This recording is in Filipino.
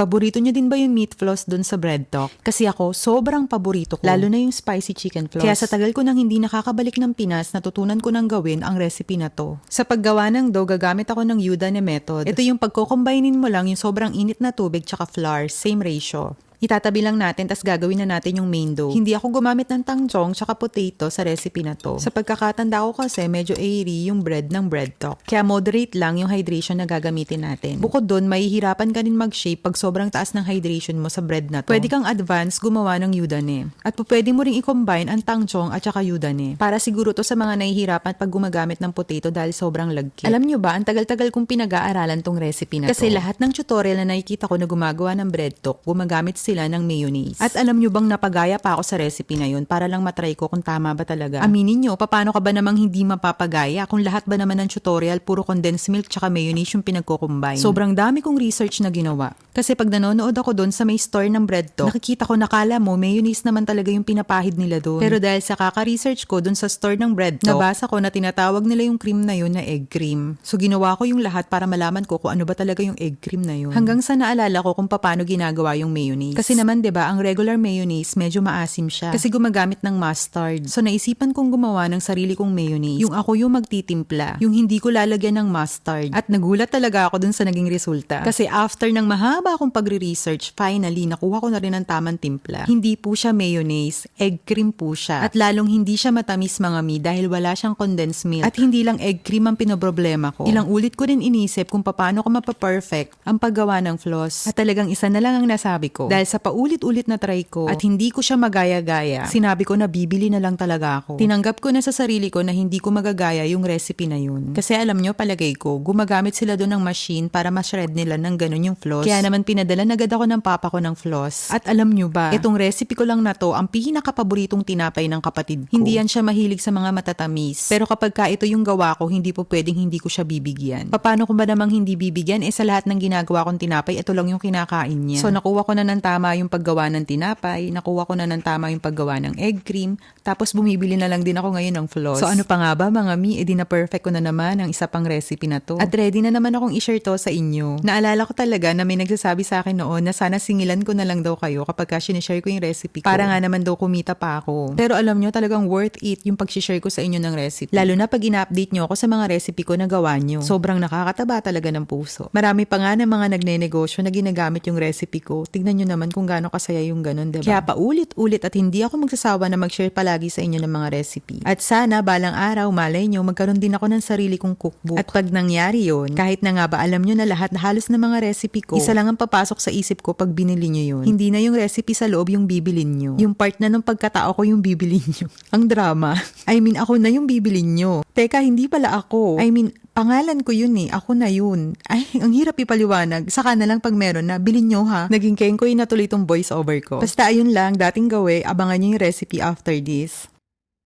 Paborito nyo din ba yung meat floss dun sa bread talk? Kasi ako, sobrang paborito ko. Lalo na yung spicy chicken floss. Kaya sa tagal ko nang hindi nakakabalik ng Pinas, natutunan ko nang gawin ang recipe na to. Sa paggawa ng dough, gagamit ako ng Udane method. Ito yung pagkocombinin mo lang yung sobrang init na tubig tsaka flour, same ratio. Itatabi lang natin, tas gagawin na natin yung main dough. Hindi ako gumamit ng tangzhong tsaka potato sa recipe na to. Sa pagkakatanda ko kasi, medyo airy yung bread ng bread talk. Kaya moderate lang yung hydration na gagamitin natin. Bukod dun, mahihirapan ka rin mag-shape pag sobrang taas ng hydration mo sa bread na to. Pwede kang advance gumawa ng Udane. At pwede mo ring i-combine ang tangzhong at saka Udane. Para siguro to sa mga nahihirapan pag gumagamit ng potato dahil sobrang lagkit. Alam nyo ba, ang tagal-tagal kong pinag-aaralan tong recipe na to. Kasi lahat ng tutorial na nakikita ko na gumagawa ng bread talk, gumagamit sila ng mayonnaise. At alam nyo bang napagaya pa ako sa recipe na yun para lang matry ko kung tama ba talaga. Aminin nyo, paano ka ba namang hindi mapapagaya kung lahat ba naman ng tutorial puro condensed milk tsaka mayonnaise yung pinagko-combine. Sobrang dami kong research na ginawa. Kasi pag nanonood ako doon sa may store ng bread talk, nakikita ko nakala mo mayonnaise naman talaga yung pinapahid nila doon. Pero dahil sa kaka-research ko doon sa store ng bread talk, nabasa ko na tinatawag nila yung cream na yun na egg cream. So ginawa ko yung lahat para malaman ko kung ano ba talaga yung egg cream na yun. Hanggang sa naalala ko kung paano ginagawa yung mayonnaise. Kasi naman 'di ba, ang regular mayonnaise medyo maasim siya kasi gumagamit ng mustard. So naisipan kong gumawa ng sarili kong mayonnaise. Yung ako yung magtitimpla, yung hindi ko lalagyan ng mustard. At nagulat talaga ako dun sa naging resulta. Kasi after ng mahaba akong pagre-research, finally nakuha ko na rin ang tamang timpla. Hindi po siya mayonnaise, egg cream po siya. At lalong hindi siya matamis mga mi dahil wala siyang condensed milk. At hindi lang egg cream ang pinoproblema ko. Ilang ulit ko rin inisip kung paano ko mapaperfect ang paggawa ng floss. At talagang isa na lang ang nasabi ko. Dahil sa paulit-ulit na try ko at hindi ko siya magaya-gaya, sinabi ko na bibili na lang talaga ako. Tinanggap ko na sa sarili ko na hindi ko magagaya yung recipe na yun. Kasi alam nyo, palagay ko, gumagamit sila doon ng machine para ma-shred nila ng ganun yung floss. Kaya naman pinadala na agad ako ng papa ko ng floss. At alam nyo ba, itong recipe ko lang na to, ang pinakapaboritong tinapay ng kapatid ko. Hindi yan siya mahilig sa mga matatamis. Pero kapag ka ito yung gawa ko, hindi po pwedeng hindi ko siya bibigyan. Paano ko ba namang hindi bibigyan? Sa lahat ng ginagawa kong tinapay, ito lang yung kinakain niya. So nakuha ko na ng tama yung paggawa ng tinapay, nakuha ko na ng tama yung paggawa ng egg cream, tapos bumibili na lang din ako ngayon ng floss. So ano pa nga ba mga mi, edi na perfect ko na naman ang isa pang recipe na to. At ready na naman akong i-share to sa inyo. Naalala ko talaga na may nagsasabi sa akin noon na sana singilan ko na lang daw kayo kapag sinishare ko yung recipe ko. Para nga naman daw kumita pa ako. Pero alam nyo, talagang worth it yung pag-share ko sa inyo ng recipe. Lalo na pag ina-update nyo ako sa mga recipe ko na gawa nyo. Sobrang nakakataba talaga ng puso. Marami pa nga ng mga nagne-negosyo na ginagamit yung recipe ko. Tignan nyo naman kung gaano kasaya yung ganun, diba? Kaya paulit-ulit at hindi ako magsasawa na mag-share palagi sa inyo ng mga recipe. At sana balang araw, malay nyo, magkaroon din ako ng sarili kong cookbook. At pag nangyari yun, kahit na nga ba alam nyo na lahat na halos ng mga recipe ko, isa lang ang papasok sa isip ko pag binili nyo yun. Hindi na yung recipe sa loob yung bibilin nyo. Yung part na ng pagkatao ko yung bibilin nyo. Ang drama. I mean, ako na yung bibilin nyo. Teka, hindi pala ako. I mean, pangalan ko yun eh. Ako na yun. Ay, ang hirap ipaliwanag. Saka na lang pag meron na, bilhin nyo ha. Naging kengkoy na tuloy itong voice over ko. Basta ayun lang, dating gawe, abangan nyo yung recipe after this.